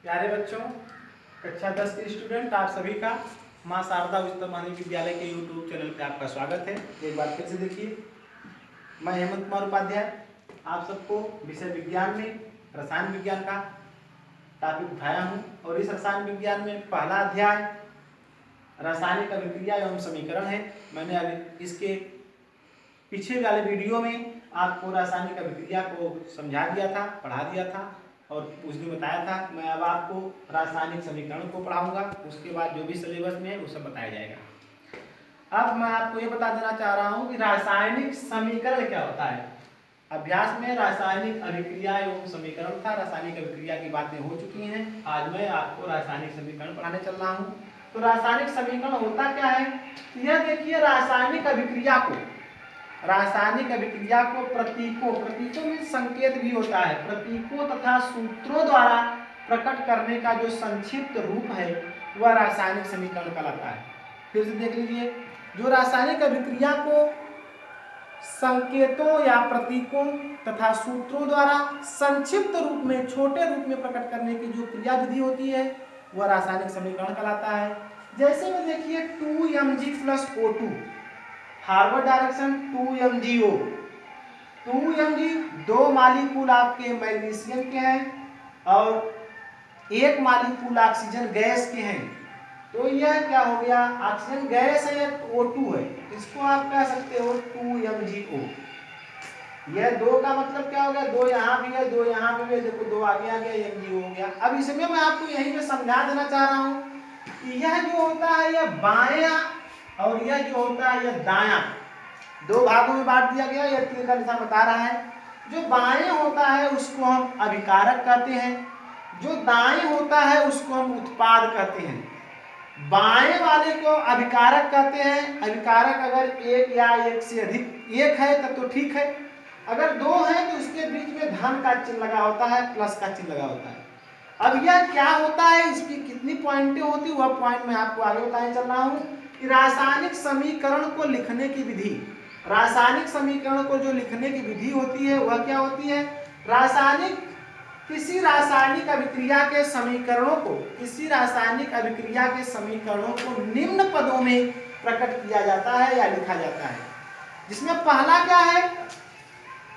प्यारे बच्चों, कक्षा 10 के स्टूडेंट आप सभी का मां शारदा उच्चतर माध्यमिक विद्यालय के यूट्यूब चैनल पे आपका स्वागत है। एक बार फिर से देखिए, मैं हेमंत कुमार उपाध्याय आप सबको विषय विज्ञान में रसायन विज्ञान का टॉपिक उठाया हूँ और इस रसायन विज्ञान में पहला अध्याय रासायनिक अभिक्रिया एवं समीकरण है। मैंने अभी इसके पीछे वाले वीडियो में आपको रासायनिक अभिक्रिया को समझा दिया था, पढ़ा दिया था और उस दिन बताया था। मैं अब आपको रासायनिक समीकरण को पढ़ाऊंगा, उसके बाद जो भी सिलेबस में है वो सब बताया जाएगा। अब मैं आपको ये बता देना चाह रहा हूँ कि रासायनिक समीकरण क्या होता है। अभ्यास में रासायनिक अभिक्रिया एवं समीकरण था, रासायनिक अभिक्रिया की बातें हो चुकी हैं। आज मैं आपको रासायनिक समीकरण पढ़ाने चल रहा हूँ। तो रासायनिक समीकरण होता क्या है, यह देखिए रासायनिक अभिक्रिया को प्रतीकों में संकेत भी होता है, प्रतीकों तथा सूत्रों द्वारा प्रकट करने का जो संक्षिप्त रूप है वह रासायनिक समीकरण कहलाता है। फिर से देख लीजिए, जो रासायनिक अभिक्रिया को संकेतों या प्रतीकों तथा सूत्रों द्वारा संक्षिप्त रूप में, छोटे रूप में प्रकट करने की जो क्रिया विधि होती है वह रासायनिक समीकरण कहलाता है। जैसे में देखिए 2Mg + O2, forward direction 2MgO, 2Mg दो मालिक्यूल आपके मैग्नीशियम के हैं और एक मालिक्यूल ऑक्सीजन गैस के हैं। तो यह क्या हो गया, ऑक्सीजन गैस है, O2 है, इसको आप कह सकते हो 2MgO। यह दो का मतलब क्या हो गया, दो यहाँ भी है, दो यहाँ भी है, देखो दो आगे आ गया, MgO हो गया। अब इसमें मैं आपको यहीं पे समझा देना चाह रहा हूँ कि यह जो होता है यह बायां और यह जो होता है यह दायां, दो भागों में बांट दिया गया। यह तीर का निशान बता रहा है। जो बाएं होता है उसको हम अभिकारक कहते हैं, जो दाएं होता है उसको हम उत्पाद कहते हैं। बाएं वाले को अभिकारक कहते हैं। अभिकारक अगर एक या एक से अधिक, एक है तब तो ठीक है, अगर दो है तो उसके बीच में धन का चिन्ह लगा होता है, प्लस का चिन्ह लगा होता है। अब यह क्या होता है, इसकी कितनी पॉइंटें होती है वह पॉइंट मैं आपको आगे बताने चल रहा हूँ कि रासायनिक समीकरण को लिखने की विधि, रासायनिक समीकरण को जो लिखने की विधि होती है वह क्या होती है। किसी रासायनिक अभिक्रिया के समीकरणों को, निम्न पदों में प्रकट किया जाता है या लिखा जाता है। जिसमें पहला क्या है,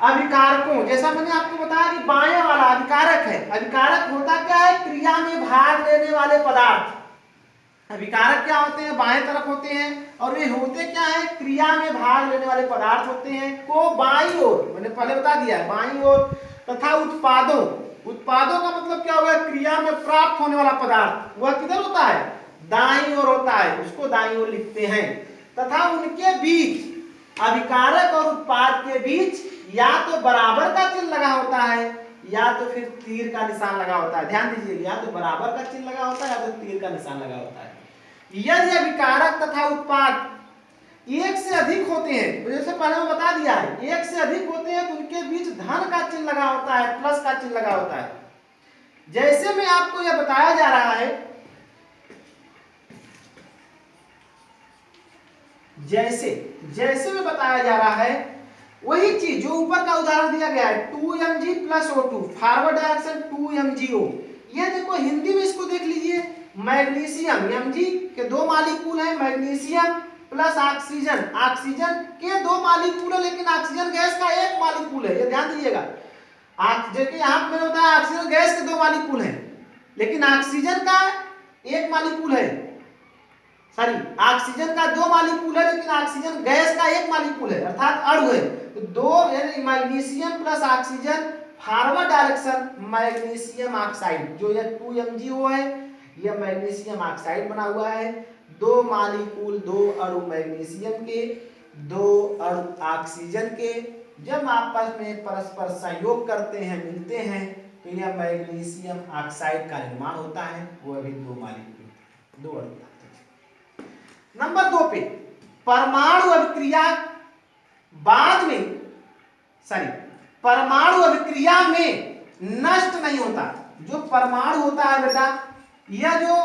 अभिकारकों। जैसा मैंने आपको बताया कि बाएं वाला अभिकारक है। अभिकारक होता क्या है, क्रिया में भाग लेने वाले पदार्थ। अभिकारक क्या होते हैं, बाएं तरफ होते हैं और वे होते क्या है, क्रिया में भाग लेने वाले पदार्थ होते हैं। को बाईं ओर, मैंने पहले बता दिया है, बाईं ओर तथा उत्पादों का मतलब क्या होगा, क्रिया में प्राप्त होने वाला पदार्थ वह किधर होता है, दाईं ओर होता है, उसको दाईं ओर लिखते हैं। तथा उनके बीच, अभिकारक और उत्पाद के बीच या तो बराबर का चिन्ह लगा होता है या तो फिर तीर का निशान लगा होता है। ध्यान दीजिए, या तो बराबर का चिन्ह लगा होता है या तो तीर का निशान लगा होता है। यदि अभिकारक तथा उत्पाद एक से अधिक होते हैं, तो जैसे पहले मैं बता दिया है, एक से अधिक होते हैं तो उनके बीच धन का चिन्ह लगा होता है, प्लस का चिन्ह लगा होता है। जैसे में आपको यह बताया जा रहा है, जैसे में बताया जा रहा है वही चीज जो ऊपर का उदाहरण दिया गया है, 2Mg + O2, forward direction 2MgO। ये देखो हिंदी में इसको देख लीजिए, मैग्नीशियम, Mg के दो मालिक्यूल हैं, मैग्नीशियम प्लस ऑक्सीजन, ऑक्सीजन के दो मालिक्यूल है लेकिन ऑक्सीजन गैस का एक मालिक्यूल है। ये ध्यान दीजिएगा, जबकि यहाँ पे होता है ऑक्सीजन गैस के दो मालिक्यूल हैं लेकिन ऑक्सीजन का एक मालिक्यूल है, सॉरी ऑक्सीजन का दो मालिक्यूल है लेकिन ऑक्सीजन गैस का एक मालिक्यूल है, अर्थात अणु है। तो दो यानी magnesium plus oxygen, forward direction magnesium oxide, जो यह 2MgO है यह मैग्नीशियम ऑक्साइड बना हुआ है। दो मालिक्यूल, दो अणु मैग्नीशियम के, दो अणु ऑक्सीजन के जब आपस में परस्पर संयोग करते हैं, मिलते हैं, तो यह मैग्नीशियम ऑक्साइड का निर्माण होता है। वो अभी दो मालिक्यूल, दो अणु। नंबर 2 पे परमाणु अभिक्रिया परमाणु अभिक्रिया में नष्ट नहीं होता। जो परमाणु होता है बेटा, यह जो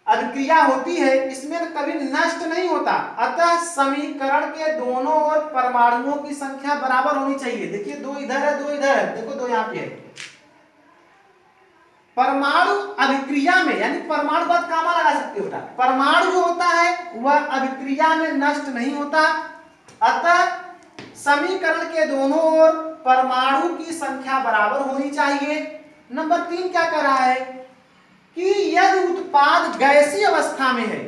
अभिक्रिया होती है इसमें कभी नष्ट नहीं होता। अतः समीकरण के दोनों ओर परमाणुओं की संख्या बराबर होनी चाहिए। देखिए दो इधर है, दो इधर है, देखो दो यहाँ पे है। परमाणु अभिक्रिया में, यानी परमाणु बाद कामा लगा सकते हो बेटा, परमाणु जो होता है वह अभिक्रिया में नष्ट नहीं होता, अतः समीकरण के दोनों ओर परमाणु की संख्या बराबर होनी चाहिए। नंबर 3 क्या कह रहा है कि यदि उत्पाद गैसीय अवस्था में है,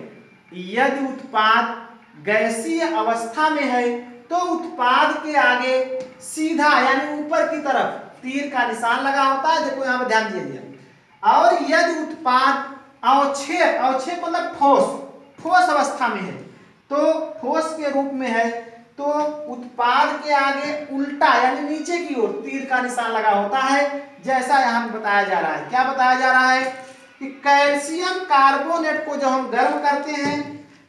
यदि उत्पाद गैसीय अवस्था में है तो उत्पाद के आगे सीधा यानी ऊपर की तरफ तीर का निशान लगा होता है, देखो यहां पर ध्यान दीजिए। और यदि उत्पाद अवक्षेप, अवक्षेप मतलब ठोस, ठोस अवस्था में है, तो ठोस के रूप में है तो उत्पाद के आगे उल्टा यानी नीचे की ओर तीर का निशान लगा होता है, जैसा यहां बताया जा रहा है। क्या बताया जा रहा है कि कैल्शियम कार्बोनेट को जब हम गर्म करते हैं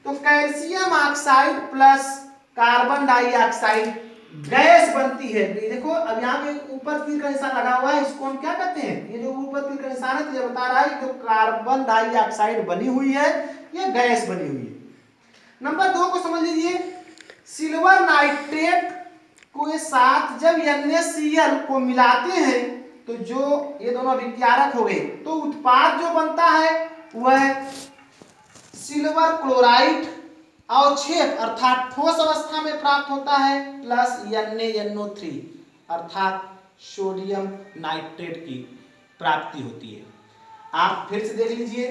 तो calcium oxide plus carbon dioxide gas बनती है। देखो अब यहाँ पे ऊपर तीर का निशान लगा हुआ है, इसको हम क्या कहते हैं, ये जो ऊपर तीर का निशान है तो ये बता रहा है जो कार्बन डाइऑक्साइड बनी हुई है ये गैस बनी हुई है। नंबर 2 को समझ लीजिए, सिल्वर नाइट्रेट को साथ जब NaCl को मिलाते हैं तो जो ये दोनों अभिकारक हो गए तो उत्पाद जो बनता है वह सिल्वर क्लोराइड अवक्षेप अर्थात ठोस अवस्था में प्राप्त होता है प्लस NaNO3 अर्थात सोडियम नाइट्रेट की प्राप्ति होती है। आप फिर से देख लीजिए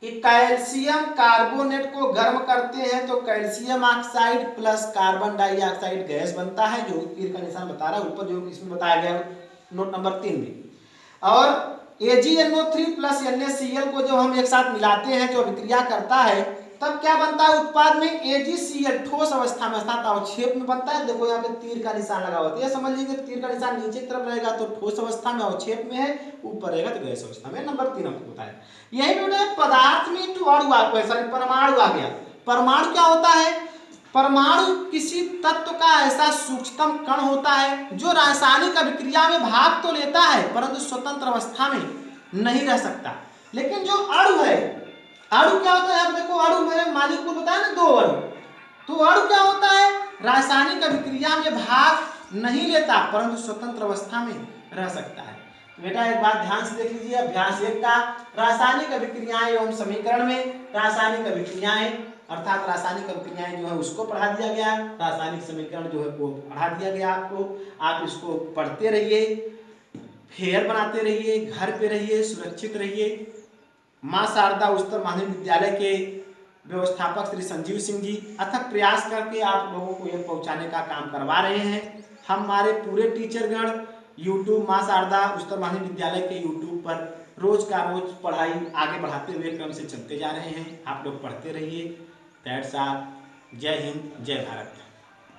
कि कैल्शियम कार्बोनेट को गर्म करते हैं तो calcium oxide plus carbon dioxide gas बनता है, जो तीर का निशान बता रहा है ऊपर जो इसमें बताया गया नोट नंबर 3 में। और AgNO3 प्लस NaCl को जब हम एक साथ मिलाते हैं जो अभिक्रिया करता है तब क्या बनता है उत्पाद में AgCl ठोस अवस्था में अर्थात अवक्षेप में बनता है। देखो यहाँ पे तीर का निशान लगा हुआ है, समझ लीजिए तीर का निशान नीचे की तरफ रहेगा तो ठोस अवस्था में, अवक्षेप में है, ऊपर रहेगा तो गैस अवस्था में। नंबर 3 आपको बताया। यही पे पदार्थ में परमाणु आ गया। परमाणु क्या होता है, परमाणु किसी तत्व का ऐसा सूक्ष्मतम कण होता है जो रासायनिक अभिक्रिया में भाग तो लेता है परंतु स्वतंत्र अवस्था में नहीं रह सकता। लेकिन जो अणु है, अणु क्या होता है, आप देखो अणु मेरे मालिक को बताया ना 2 अणु, तो अणु क्या होता है, रासायनिक अभिक्रिया में भाग नहीं लेता परंतु स्वतंत्र अवस्था में रह सकता है। तो बेटा एक बात ध्यान से देख लीजिए, अभ्यास 1 का रासायनिक अभिक्रियाएं एवं समीकरण में रासायनिक अभिक्रियाएं अर्थात रासायनिक अभिक्रियाएं जो है उसको पढ़ा दिया गया, रासायनिक समीकरण जो है वो पढ़ा दिया गया आपको। आप इसको पढ़ते रहिए, फेयर बनाते रहिए, घर पे रहिए, सुरक्षित रहिए। मां शारदा उच्चतर माध्यमिक विद्यालय के व्यवस्थापक श्री संजीव सिंह जी अथक प्रयास करके आप लोगों को यह पहुंचाने का काम करवा रहे हैं। हमारे पूरे टीचरगण यूट्यूब मां शारदा उच्चतर माध्यमिक विद्यालय के यूट्यूब पर रोज का रोज पढ़ाई आगे बढ़ाते हुए क्रम से चलते जा रहे हैं। आप लोग पढ़ते रहिए। That's all. जय हिंद, जय भारत।